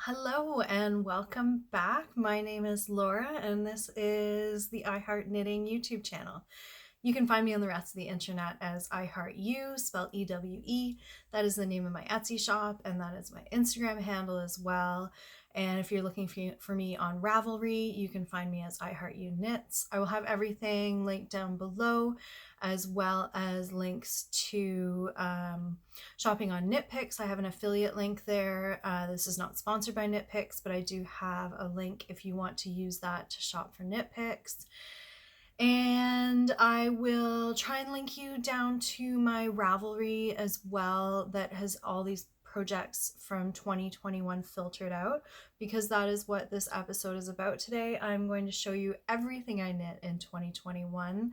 Hello and welcome back. My name is Laura and this is the I Heart Knitting YouTube channel. You can find me on the rest of the internet as I Heart You, spelled E-W-E. That is the name of my Etsy shop and that is my Instagram handle as well. And if you're looking for me on Ravelry, you can find me as I Heart You Knits. I will have everything linked down below, as well as links to shopping on Knit Picks. I have an affiliate link there. This is not sponsored by Knit Picks, but I do have a link if you want to use that to shop for Knit Picks. And I will try and link you down to my Ravelry as well, that has all these projects from 2021 filtered out, because that is what this episode is about today. I'm going to show you everything I knit in 2021.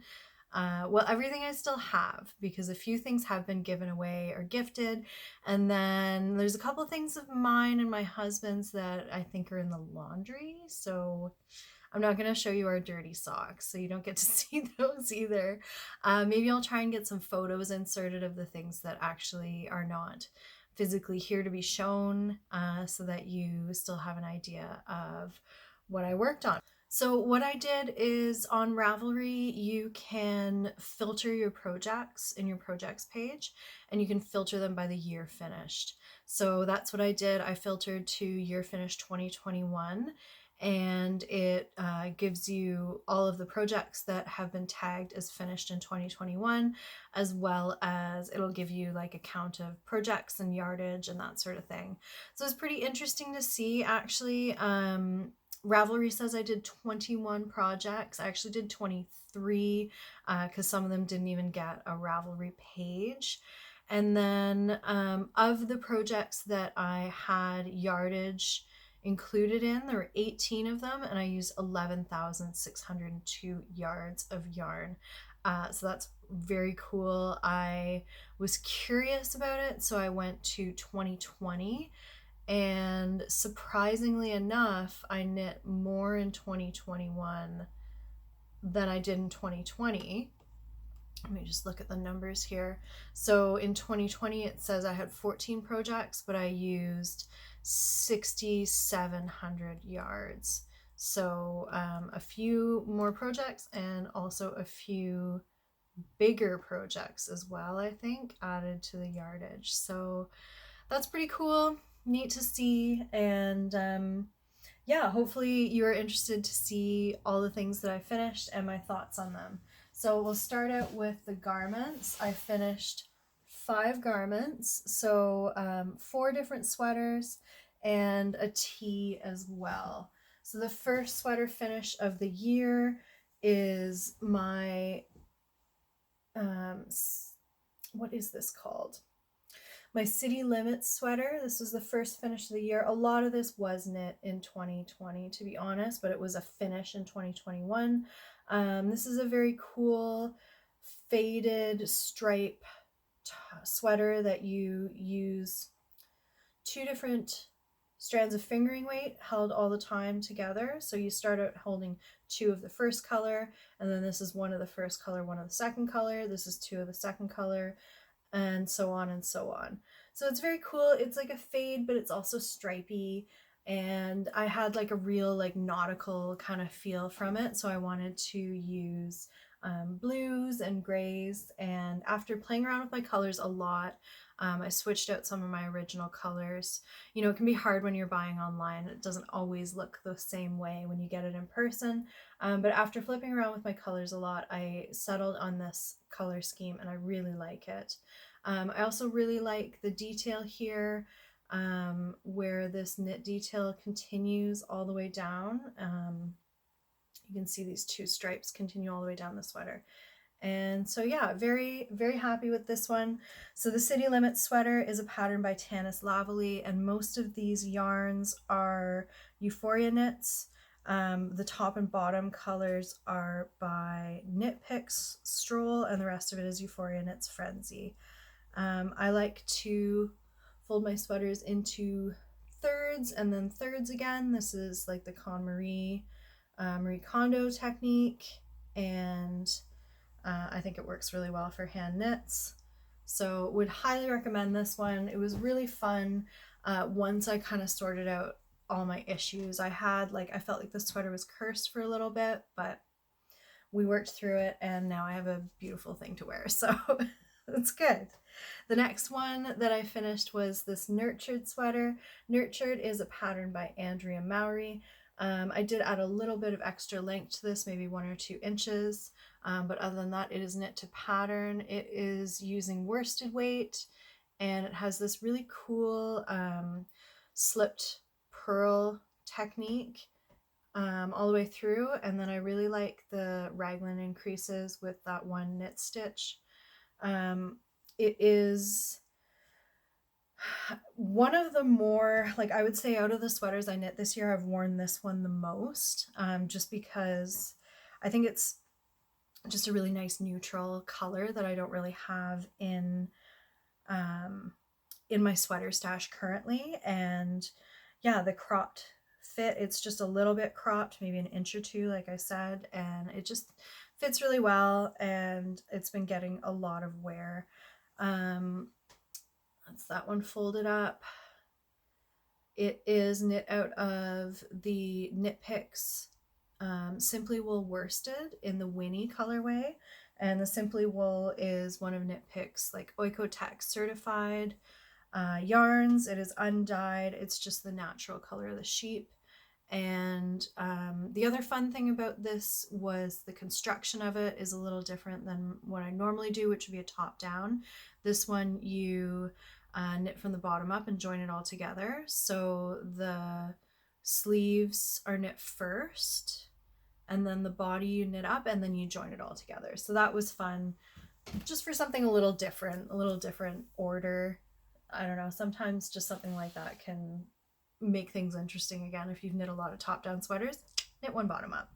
Well, everything I still have, because a few things have been given away or gifted, and then there's a couple of things of mine and my husband's that I think are in the laundry, so I'm not going to show you our dirty socks, so you don't get to see those either. Maybe I'll try and get some photos inserted of the things that actually are not physically here to be shown, so that you still have an idea of what I worked on. So what I did is on Ravelry, you can filter your projects in your projects page, and you can filter them by the year finished. So that's what I did. I filtered to year finished 2021, and it gives you all of the projects that have been tagged as finished in 2021, as well as it'll give you like a count of projects and yardage and that sort of thing. So it's pretty interesting to see, actually. Ravelry says I did 21 projects. I actually did 23 because some of them didn't even get a Ravelry page. And then of the projects that I had yardage included in, there were 18 of them, and I used 11,602 yards of yarn. So that's very cool. I was curious about it, so I went to 2020, and surprisingly enough, I knit more in 2021 than I did in 2020. Let me just look at the numbers here. So in 2020, it says I had 14 projects, but I used 6,700 yards. So a few more projects and also a few bigger projects as well, I think, added to the yardage. So that's pretty cool, neat to see. And yeah, hopefully you're interested to see all the things that I finished and my thoughts on them. So we'll start out with the garments. I finished 5 garments, so 4 different sweaters and a tee as well. So the first sweater finish of the year is my, what is this called? My City Limits sweater. This was the first finish of the year. A lot of this was knit in 2020, to be honest, but it was a finish in 2021. This is a very cool faded stripe sweater that you use 2 different strands of fingering weight held all the time together. So you start out holding 2 of the first color, and then this is 1 of the first color, 1 of the second color, this is 2 of the second color, and so on and so on. So it's very cool. It's like a fade, but it's also stripy, and I had like a real like nautical kind of feel from it, so I wanted to use blues and grays. And after playing around with my colors a lot, I switched out some of my original colors. You know, it can be hard when you're buying online. It doesn't always look the same way when you get it in person. But after flipping around with my colors a lot, I settled on this color scheme and I really like it. I also really like the detail here, where this knit detail continues all the way down. You can see these 2 stripes continue all the way down the sweater. And so yeah, very, very happy with this one. So the City Limits sweater is a pattern by Tanis Lavallee, and most of these yarns are Euphoria knits. The top and bottom colors are by Knit Picks Stroll, and the rest of it is Euphoria Knits Frenzy. I like to fold my sweaters into thirds and then thirds again. This is like the KonMari Marie Kondo technique, and I think it works really well for hand knits. So would highly recommend this one. It was really fun once I kind of sorted out all my issues. I felt like the sweater was cursed for a little bit, but we worked through it and now I have a beautiful thing to wear. So it's good. The next one that I finished was this Nurtured sweater. Nurtured is a pattern by Andrea Mowry. I did add a little bit of extra length to this, maybe 1 or 2 inches. But other than that, it is knit to pattern. It is using worsted weight, and it has this really cool slipped purl technique all the way through. And then I really like the raglan increases with that one knit stitch. It is one of the more, I would say out of the sweaters I knit this year, I've worn this one the most, just because I think it's just a really nice neutral color that I don't really have in my sweater stash currently. And yeah, the cropped fit, it's just a little bit cropped, maybe 1 inch or 2, like I said, and it just fits really well, and it's been getting a lot of wear. That's that one folded up. It is knit out of the Knit Picks Simply Wool Worsted in the Winnie colorway, and the Simply Wool is one of Knit Picks Oikotech certified yarns. It is undyed. It's just the natural color of the sheep. And the other fun thing about this was the construction of it is a little different than what I normally do, which would be a top down. This one you knit from the bottom up and join it all together. So the sleeves are knit first, and then the body you knit up, and then you join it all together. So that was fun, just for something a little different order. I don't know, sometimes just something like that can make things interesting again. If you've knit a lot of top-down sweaters, knit one bottom up.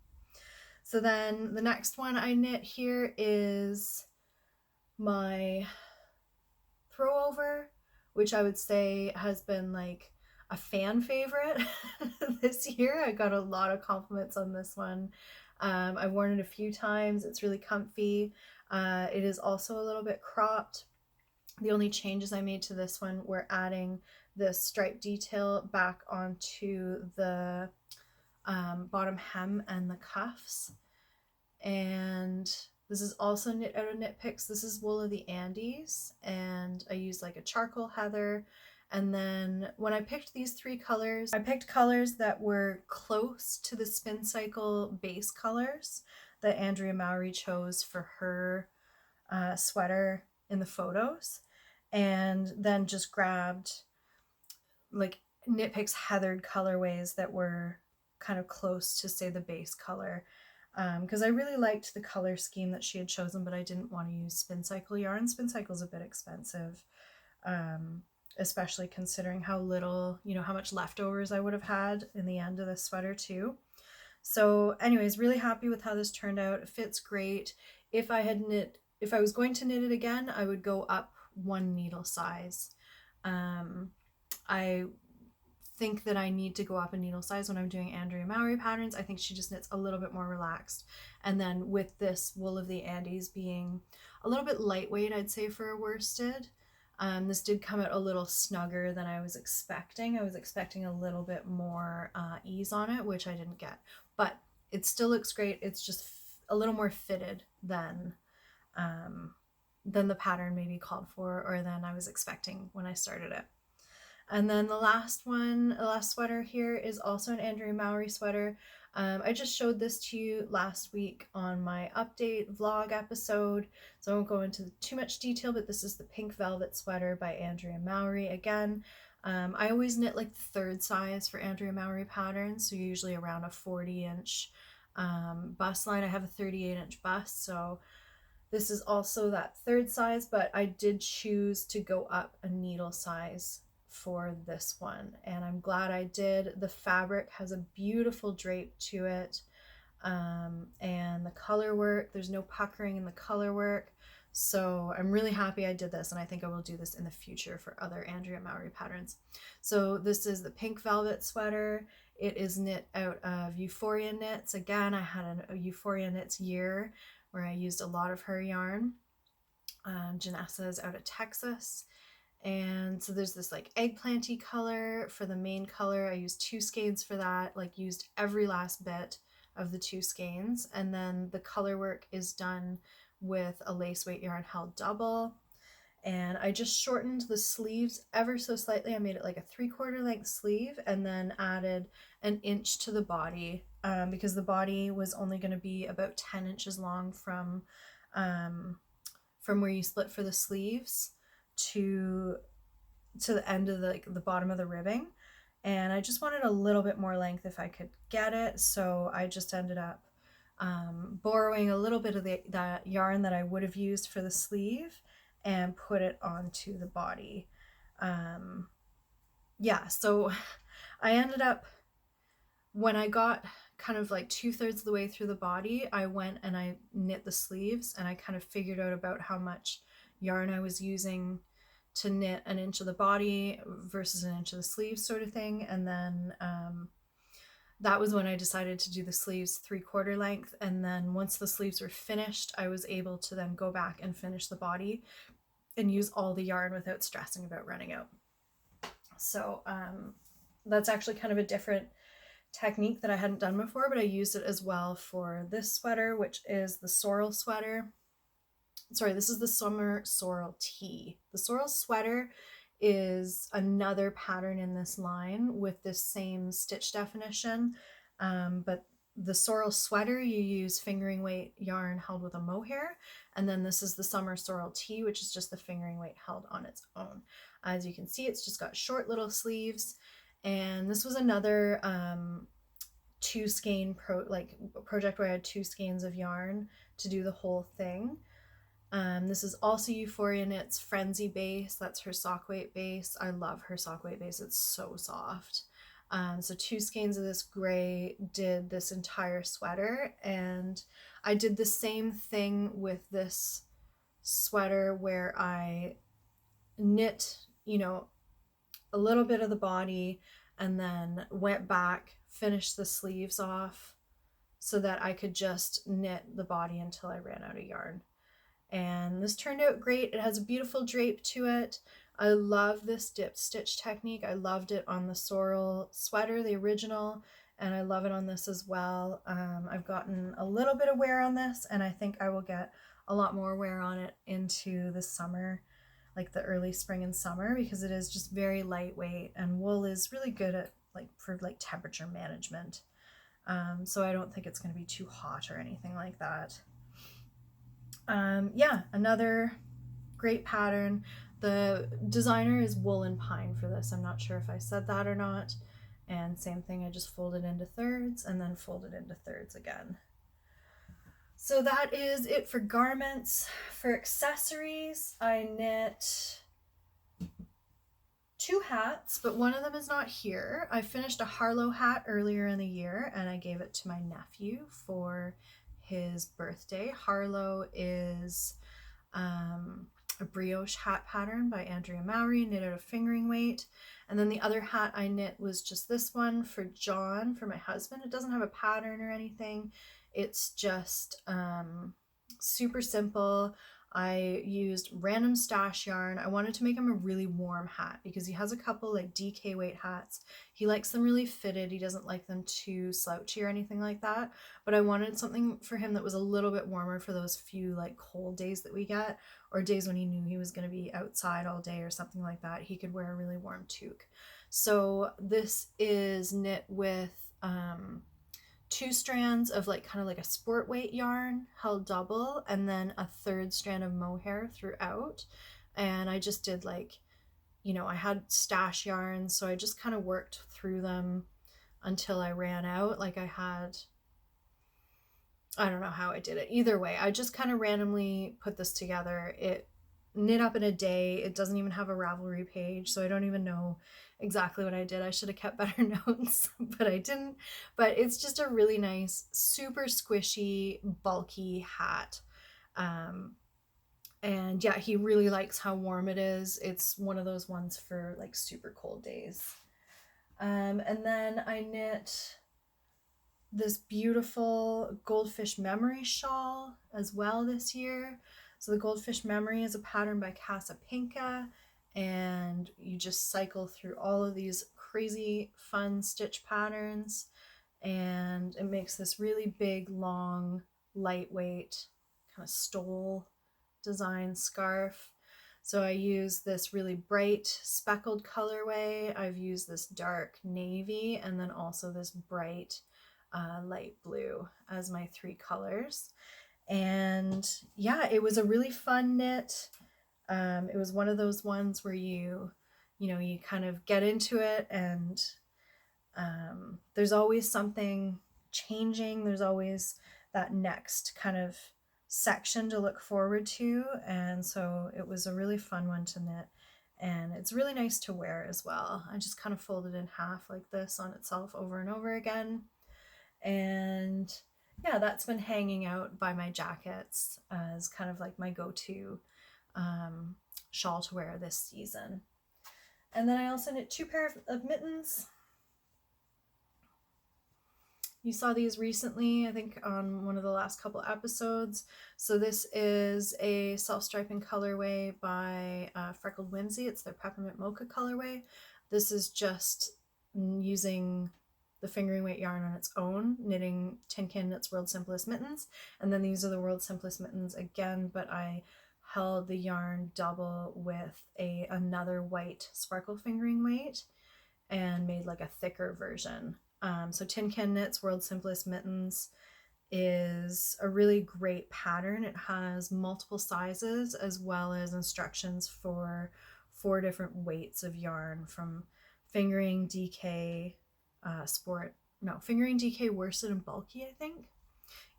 So then the next one I knit here is my throwover, which I would say has been a fan favorite this year. I got a lot of compliments on this one. I've worn it a few times. It's really comfy. It is also a little bit cropped. The only changes I made to this one were adding the stripe detail back onto the bottom hem and the cuffs. And this is also knit out of Knit Picks. This is Wool of the Andes, and I used a charcoal heather. And then when I picked these 3 colors, I picked colors that were close to the Spin Cycle base colors that Andrea Mowry chose for her sweater in the photos, and then just grabbed Knit Picks heathered colorways that were kind of close to, say, the base color, because I really liked the color scheme that she had chosen, but I didn't want to use Spin Cycle yarn. Spin Cycle's a bit expensive, especially considering how little, how much leftovers I would have had in the end of the sweater too. So anyways, really happy with how this turned out. It fits great. If I was going to knit it again, I would go up 1 needle size. I think that I need to go up a needle size when I'm doing Andrea Mowry patterns. I think she just knits a little bit more relaxed. And then with this Wool of the Andes being a little bit lightweight, I'd say, for a worsted, this did come out a little snugger than I was expecting. I was expecting a little bit more ease on it, which I didn't get. But it still looks great. It's just a little more fitted than the pattern maybe called for, or than I was expecting when I started it. And then the last sweater here is also an Andrea Mowry sweater. I just showed this to you last week on my update vlog episode, so I won't go into too much detail, but this is the Pink Velvet sweater by Andrea Mowry again. I always knit the 3rd size for Andrea Mowry patterns, so usually around a 40-inch bust line. I have a 38-inch bust, so this is also that 3rd size, but I did choose to go up a needle size for this one, and I'm glad I did. The fabric has a beautiful drape to it, and the color work, there's no puckering in the color work, so I'm really happy I did this, and I think I will do this in the future for other Andrea Mowry patterns. So this is the Pink Velvet sweater. It is knit out of Euphoria Knits. Again, I had a Euphoria Knits year where I used a lot of her yarn. Janessa is out of Texas, And so there's this like eggplanty color for the main color. I used 2 skeins for that, like used every last bit of the 2 skeins. And then the color work is done with a lace weight yarn held double. And I just shortened the sleeves ever so slightly. I made it like a 3/4 length sleeve and then added an inch to the body because the body was only going to be about 10 inches long from where you split for the sleeves to the end of the bottom of the ribbing. And I just wanted a little bit more length if I could get it, so I just ended up borrowing a little bit of that yarn that I would have used for the sleeve and put it onto the body. Yeah, so I ended up, when I got kind of like 2/3 of the way through the body, I went and I knit the sleeves, and I kind of figured out about how much yarn I was using to knit an inch of the body versus an inch of the sleeves, sort of thing. And then that was when I decided to do the sleeves 3/4 length. And then once the sleeves were finished, I was able to then go back and finish the body and use all the yarn without stressing about running out. So that's actually kind of a different technique that I hadn't done before, but I used it as well for this sweater, which is the sorrel sweater. Sorry, this is the summer sorrel tee. The sorrel sweater is another pattern in this line with this same stitch definition, but the sorrel sweater, you use fingering weight yarn held with a mohair, and then this is the summer sorrel tee, which is just the fingering weight held on its own. As you can see, it's just got short little sleeves, and this was another 2 skein project where I had 2 skeins of yarn to do the whole thing. This is also Euphoria Knits Frenzy base. That's her sock weight base. I love her sock weight base. It's so soft. So 2 skeins of this gray did this entire sweater, and I did the same thing with this sweater where I knit, a little bit of the body and then went back, finished the sleeves off so that I could just knit the body until I ran out of yarn. And this turned out great. It has a beautiful drape to it. I love this dip stitch technique. I loved it on the sorrel sweater, the original, and I love it on this as well. I've gotten a little bit of wear on this, and I think I will get a lot more wear on it into the summer, like the early spring and summer, because it is just very lightweight, and wool is really good at for temperature management. So I don't think it's going to be too hot or anything like that. Yeah, another great pattern. The designer is Wool and Pine for this. I'm not sure if I said that or not. And same thing, I just folded into thirds and then folded into thirds again. So that is it for garments. For accessories, I knit 2 hats, but one of them is not here. I finished a Harlow hat earlier in the year, and I gave it to my nephew for his birthday. Harlow is a brioche hat pattern by Andrea Mowry, knit out of fingering weight. And then the other hat I knit was just this one for John, for my husband. It doesn't have a pattern or anything. It's just super simple. I used random stash yarn. I wanted to make him a really warm hat because he has a couple DK weight hats. He likes them really fitted. He doesn't like them too slouchy or anything like that. But I wanted something for him that was a little bit warmer for those few cold days that we get, or days when he knew he was going to be outside all day or something like that. He could wear a really warm toque. So this is knit with 2 strands of kind of a sport weight yarn held double, and then a 3rd strand of mohair throughout. And I just did I had stash yarns, so I just kind of worked through them until I ran out. I don't know how I did it. Either way, I just kind of randomly put this together. It knit up in a day. It doesn't even have a Ravelry page, so I don't even know exactly what I did. I should have kept better notes, but I didn't. But it's just a really nice, super squishy, bulky hat. And yeah, he really likes how warm it is. It's one of those ones for super cold days. And then I knit this beautiful Goldfish Memory shawl as well this year. So the Goldfish Memory is a pattern by Casa Pinka, and you just cycle through all of these crazy fun stitch patterns, and it makes this really big, long, lightweight kind of stole design scarf. So I use this really bright speckled colorway. I've used this dark navy and then also this bright light blue as my three colors. And yeah, it was a really fun knit. It was one of those ones where you kind of get into it, and there's always something changing. There's always that next kind of section to look forward to. And so it was a really fun one to knit. And it's really nice to wear as well. I just kind of fold it in half like this on itself over and over again. And yeah, that's been hanging out by my jackets as kind of like my go-to shawl to wear this season. And then I also knit 2 pairs of mittens. You saw these recently, I think on one of the last couple episodes. So this is a self-striping colorway by Freckled Whimsy. It's their Peppermint Mocha colorway. This is just using the fingering weight yarn on its own, knitting Tin Can Knits World's Simplest Mittens. And then these are the World's Simplest Mittens again, but I held the yarn double with another white sparkle fingering weight and made like a thicker version. So Tin Can Knits World's Simplest Mittens is a really great pattern. It has multiple sizes as well as instructions for 4 different weights of yarn, from fingering, DK, fingering, DK, worsted, and bulky, I think.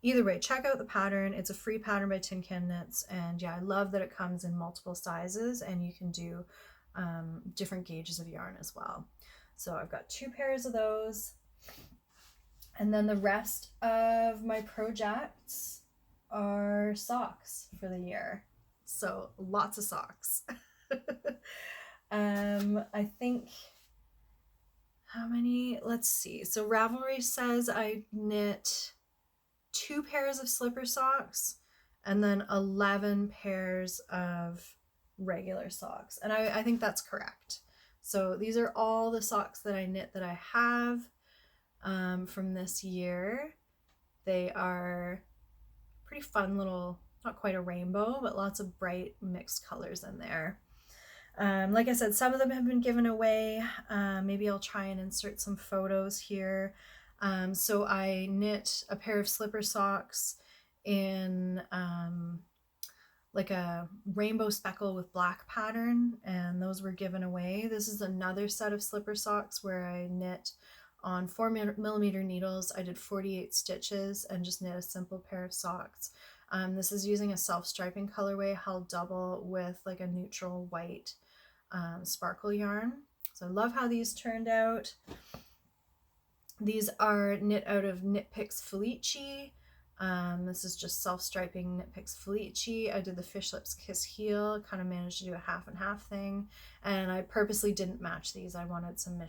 Either way, check out the pattern. It's a free pattern by Tin Can Knits, and yeah, I love that it comes in multiple sizes and you can do different gauges of yarn as well. So I've got 2 pairs of those. And then the rest of my projects are socks for the year. So lots of socks. I think, how many? Let's see. So Ravelry says I knit 2 pairs of slipper socks and then 11 pairs of regular socks. And I think that's correct. So these are all the socks that I knit that I have from this year. They are pretty fun little, not quite a rainbow, but lots of bright mixed colors in there. Like I said, some of them have been given away. Maybe I'll try and insert some photos here. So I knit a pair of slipper socks in like a rainbow speckle with black pattern, and those were given away. This is another set of slipper socks where I knit on 4mm needles. I did 48 stitches and just knit a simple pair of socks. This is using a self-striping colorway held double with like a neutral white sparkle yarn. So I love how these turned out. These are knit out of Knit Picks Felici. This is just self-striping Knit Picks Felici. I did the Fish Lips Kiss Heel, kind of managed to do a half and half thing, and I purposely didn't match these. I wanted some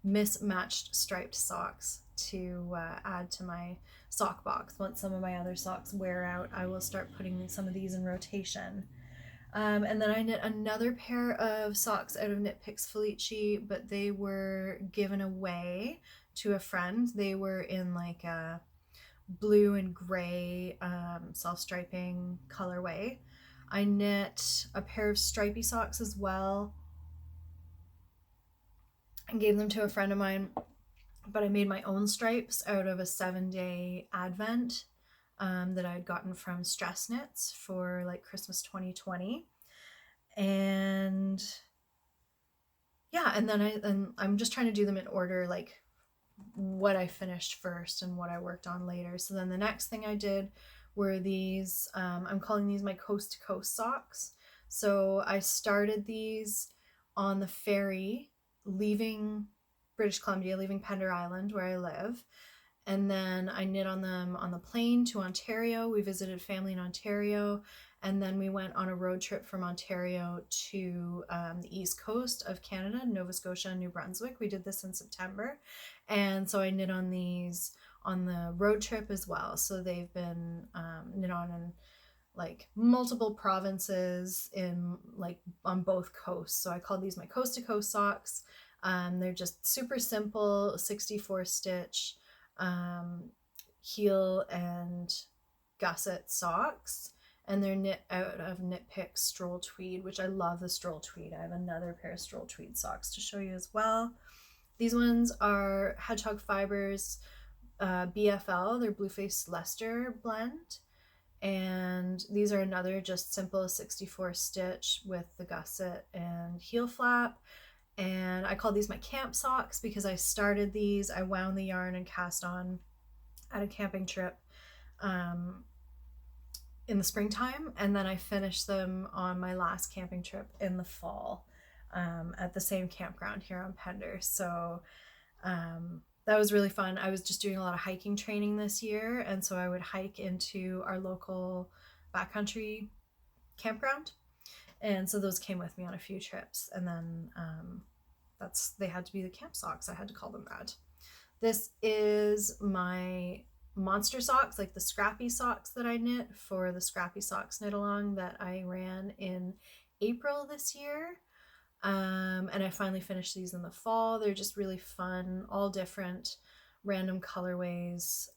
mismatched striped socks to add to my sock box. Once some of my other socks wear out, I will start putting some of these in rotation. And then I knit another pair of socks out of Knit Picks Felici, but they were given away to a friend. They were in like a blue and gray self-striping colorway. I knit a pair of stripy socks as well and gave them to a friend of mine, but I made my own stripes out of a 7-day advent that I had gotten from Stress Knits for like Christmas 2020. And yeah, and then I'm just trying to do them in order, like what I finished first and what I worked on later. So then the next thing I did were these, I'm calling these my coast to coast socks. So I started these on the ferry leaving British Columbia, leaving Pender Island where I live. And then I knit on them on the plane to Ontario. We visited family in Ontario. And then we went on a road trip from Ontario to the east coast of Canada, Nova Scotia and New Brunswick. We did this in September. And so I knit on these on the road trip as well. So they've been knit on like multiple provinces in like on both coasts. So I call these my coast to coast socks. They're just super simple 64 stitch heel and gusset socks, and they're knit out of Knit Pick Stroll Tweed, which I love the Stroll Tweed. I have another pair of Stroll Tweed socks to show you as well. These ones are Hedgehog Fibers BFL, they're Blueface Leicester blend. And these are another just simple 64 stitch with the gusset and heel flap. And I call these my camp socks because I started these, I wound the yarn and cast on at a camping trip in the springtime, and then I finished them on my last camping trip in the fall at the same campground here on Pender. So that was really fun. I was just doing a lot of hiking training this year, and so I would hike into our local backcountry campground, and so those came with me on a few trips. And then they had to be the camp socks. I had to call them that. This is my monster socks, like the scrappy socks that I knit for the Scrappy Socks knit along that I ran in April this year. And I finally finished these in the fall. They're just really fun, all different random colorways,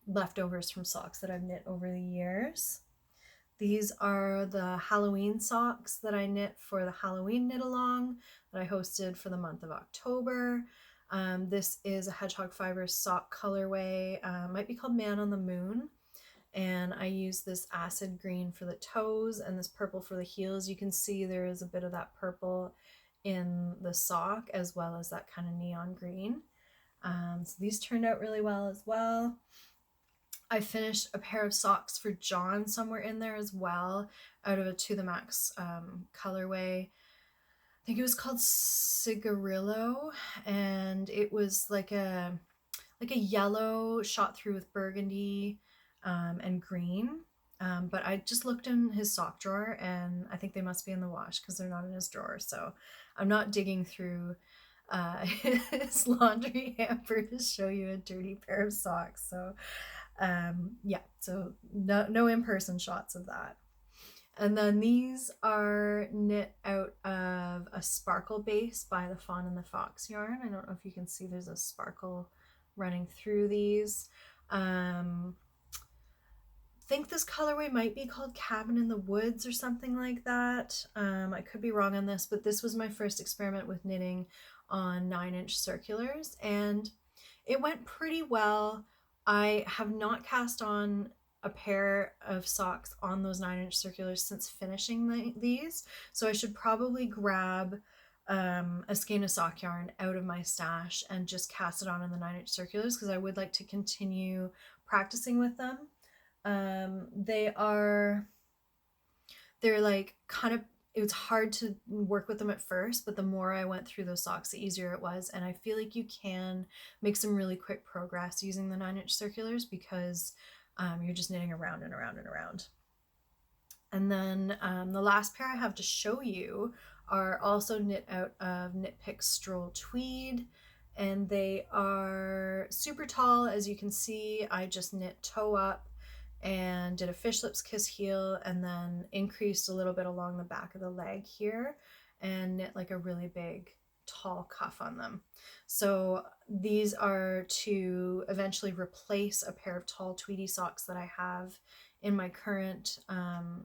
leftovers from socks that I've knit over the years. These are the Halloween socks that I knit for the Halloween knit along that I hosted for the month of October. This is a Hedgehog Fibers sock colorway, might be called Man on the Moon. And I use this acid green for the toes and this purple for the heels. You can see there is a bit of that purple in the sock as well as that kind of neon green. So these turned out really well as well. I finished a pair of socks for John somewhere in there as well, out of a To The Max colorway. I think it was called Cigarillo, and it was like a yellow shot through with burgundy and green. But I just looked in his sock drawer, and I think they must be in the wash because they're not in his drawer. So I'm not digging through his laundry hamper to show you a dirty pair of socks. So yeah, so no in-person shots of that. And then these are knit out of a sparkle base by the Fawn and the Fox yarn. I don't know if you can see there's a sparkle running through these. I think this colorway might be called Cabin in the Woods or something like that. I could be wrong on this, but this was my first experiment with knitting on 9-inch circulars, and it went pretty well. I have not cast on a pair of socks on those 9-inch circulars since finishing these, so I should probably grab a skein of sock yarn out of my stash and just cast it on in the 9-inch circulars because I would like to continue practicing with them. They're like kind of, it was hard to work with them at first, but the more I went through those socks, the easier it was. And I feel like you can make some really quick progress using the 9-inch circulars because you're just knitting around and around and around. And then the last pair I have to show you are also knit out of Knit Pick Stroll Tweed, and they are super tall. As you can see, I just knit toe up and did a fish lips kiss heel and then increased a little bit along the back of the leg here and knit like a really big tall cuff on them. So these are to eventually replace a pair of tall tweedy socks that I have in my current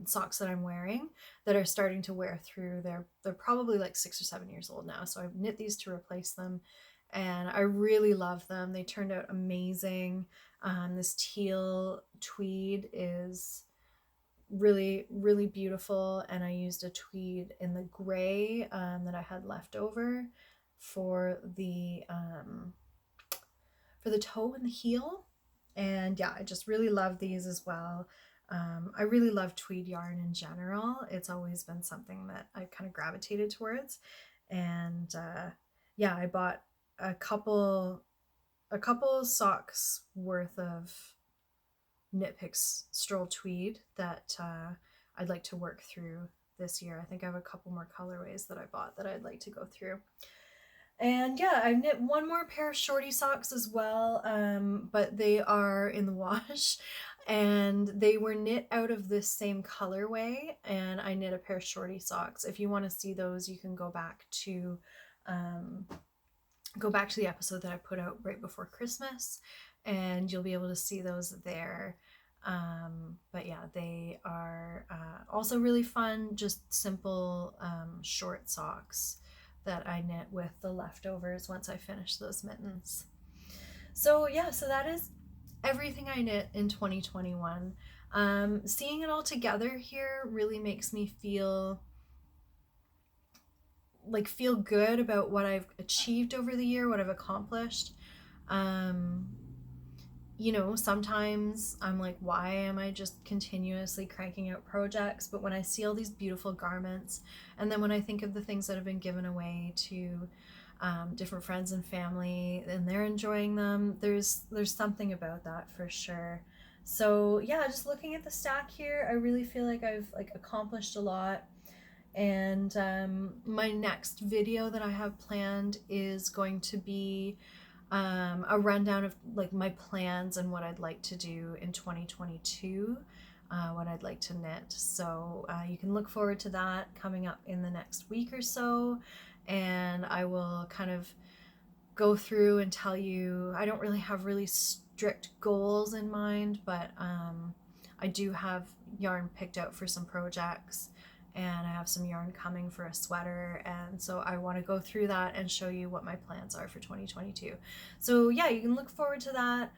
socks that I'm wearing that are starting to wear through. They're probably like 6 or 7 years old now, so I've knit these to replace them, and I really love them. They turned out amazing. This teal tweed is really, really beautiful, and I used a tweed in the gray that I had left over for the toe and the heel. And yeah, I just really love these as well. I really love tweed yarn in general. It's always been something that I've kind of gravitated towards, and yeah, I bought a couple socks worth of Knit Picks Stroll Tweed that I'd like to work through this year. I think I have a couple more colorways that I bought that I'd like to go through. And yeah, I knit one more pair of shorty socks as well, but they are in the wash. and they were knit out of this same colorway, and I knit a pair of shorty socks. If you want to see those, you can go back to the episode that I put out right before Christmas, and you'll be able to see those there. But yeah, they are also really fun, just simple short socks that I knit with the leftovers once I finish those mittens. So yeah, so that is everything I knit in 2021. Seeing it all together here really makes me feel good about what I've achieved over the year, what I've accomplished. Sometimes I'm like, why am I just continuously cranking out projects? But when I see all these beautiful garments, and then when I think of the things that have been given away to different friends and family, and they're enjoying them, there's something about that for sure. So yeah, just looking at the stack here, I really feel like I've accomplished a lot. And my next video that I have planned is going to be a rundown of my plans and what I'd like to do in 2022, what I'd like to knit. So you can look forward to that coming up in the next week or so, and I will kind of go through and tell you. I don't really have really strict goals in mind, but I do have yarn picked out for some projects, and I have some yarn coming for a sweater, and so I want to go through that and show you what my plans are for 2022. So yeah, you can look forward to that.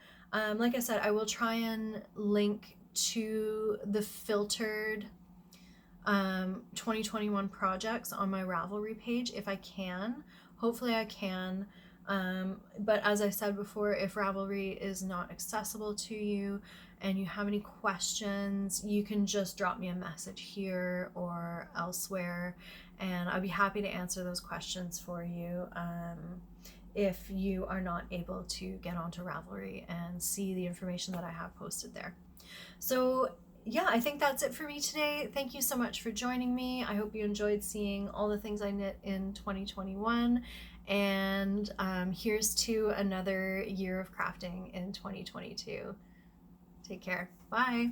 Like I said, I will try and link to the filtered 2021 projects on my Ravelry page if I can. Hopefully I can. But as I said before, if Ravelry is not accessible to you and you have any questions, you can just drop me a message here or elsewhere, and I'd be happy to answer those questions for you if you are not able to get onto Ravelry and see the information that I have posted there. So yeah, I think that's it for me today. Thank you so much for joining me. I hope you enjoyed seeing all the things I knit in 2021. And here's to another year of crafting in 2022. Take care. Bye.